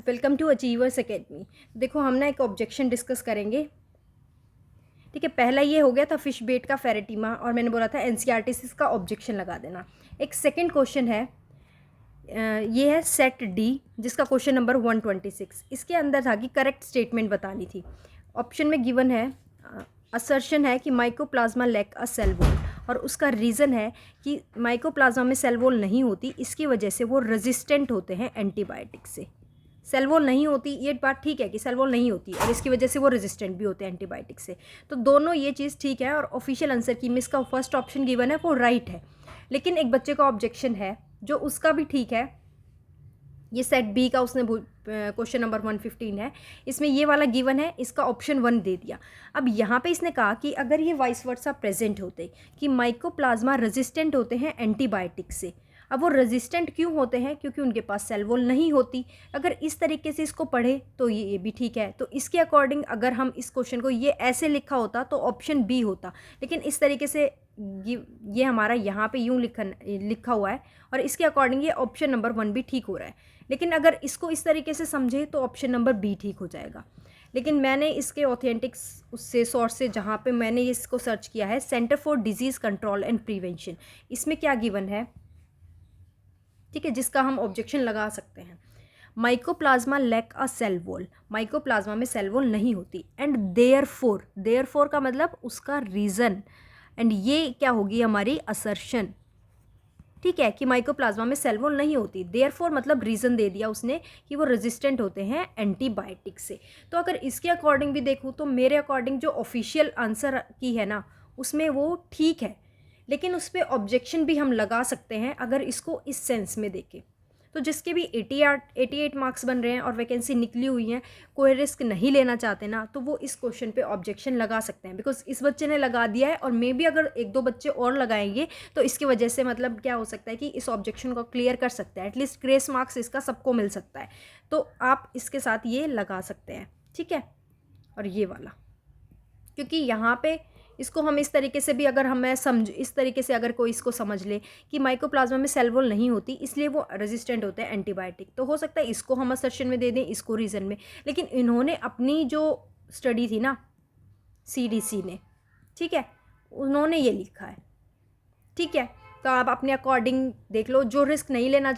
Welcome to achievers academy. देखो हम ना एक ऑब्जेक्शन डिस्कस करेंगे। ठीक है, पहला ये हो गया था फिश बेट का फेरेटीमा और मैंने बोला था एनसीईआरटी से इसका ऑब्जेक्शन लगा देना। एक सेकंड क्वेश्चन है, ये है सेट डी जिसका क्वेश्चन नंबर 126। इसके अंदर था कि करेक्ट स्टेटमेंट बतानी थी। ऑप्शन में गिवन है, असर्शन है कि mycoplasma lack a cell wall और उसका रीज़न है कि माइकोप्लाज्मा में सेल वॉल नहीं होती, इसकी वजह से वो रेजिस्टेंट होते हैं एंटीबायोटिक से। सेल वॉल नहीं होती, ये बात ठीक है कि सेल वॉल नहीं होती और इसकी वजह से वो रेजिस्टेंट भी होते हैं एंटीबायोटिक से। तो दोनों ये चीज़ ठीक है और ऑफिशियल आंसर की मिस का फर्स्ट ऑप्शन गिवन है वो राइट है। लेकिन एक बच्चे का ऑब्जेक्शन है जो उसका भी ठीक है, ये सेट बी का उसने क्वेश्चन नंबर 115 है, इसमें ये वाला गिवन है, इसका ऑप्शन 1 दे दिया। अब यहाँ पे इसने कहा कि अगर ये वाइस वर्सा प्रेजेंट होते कि माइकोप्लाज्मा रेजिस्टेंट होते हैं एंटीबायोटिक से। अब वो रेजिस्टेंट क्यों होते हैं? क्योंकि उनके पास सेल वॉल नहीं होती। अगर इस तरीके से इसको पढ़े तो ये भी ठीक है। तो इसके अकॉर्डिंग अगर हम इस क्वेश्चन को ये ऐसे लिखा होता तो ऑप्शन बी होता, लेकिन इस तरीके से ये हमारा यहाँ पे यूँ लिखा हुआ है और इसके अकॉर्डिंग ये ऑप्शन नंबर 1 भी ठीक हो रहा है। लेकिन अगर इसको इस तरीके से समझे तो ऑप्शन नंबर बी ठीक हो जाएगा। लेकिन मैंने इसके ऑथेंटिक्स उससे सोर्स से जहाँ पे मैंने इसको सर्च किया है, centre for disease control and prevention, इसमें क्या गिवन है, ठीक है, जिसका हम ऑब्जेक्शन लगा सकते हैं। Mycoplasma lack a cell wall, mycoplasma में सेल वॉल नहीं होती एंड देयरफॉर का मतलब उसका रीज़न, एंड ये क्या होगी हमारी असर्शन। ठीक है, कि माइकोप्लाज्मा में सेल वॉल नहीं होती, देयरफॉर मतलब रीज़न दे दिया उसने कि वो रेजिस्टेंट होते हैं एंटीबायोटिक से। तो अगर इसके अकॉर्डिंग भी देखूँ तो मेरे अकॉर्डिंग जो ऑफिशियल आंसर की है ना उसमें वो ठीक है, लेकिन उस पर ऑब्जेक्शन भी हम लगा सकते हैं अगर इसको इस सेंस में देखें। तो जिसके भी 88 मार्क्स बन रहे हैं और वैकेंसी निकली हुई हैं, कोई रिस्क नहीं लेना चाहते ना, तो वो इस क्वेश्चन पे ऑब्जेक्शन लगा सकते हैं। बिकॉज इस बच्चे ने लगा दिया है और मे बी अगर एक दो बच्चे और लगाएंगे तो इसकी वजह से मतलब क्या हो सकता है कि इस ऑब्जेक्शन को क्लियर कर सकता है, एटलीस्ट ग्रेस मार्क्स इसका सबको मिल सकता है। तो आप इसके साथ ये लगा सकते हैं, ठीक है। और ये वाला, क्योंकि यहाँ पे इसको हम इस तरीके से भी अगर हमें इस तरीके से अगर कोई इसको समझ ले कि माइकोप्लाज्मा में सेल वॉल नहीं होती इसलिए वो रेजिस्टेंट होते हैं एंटीबायोटिक, तो हो सकता है इसको हम असर्शन में दे दें, इसको रीज़न में। लेकिन इन्होंने अपनी जो स्टडी थी ना सीडीसी ने, ठीक है, उन्होंने ये लिखा है, ठीक है। तो आप अपने अकॉर्डिंग देख लो, जो रिस्क नहीं लेना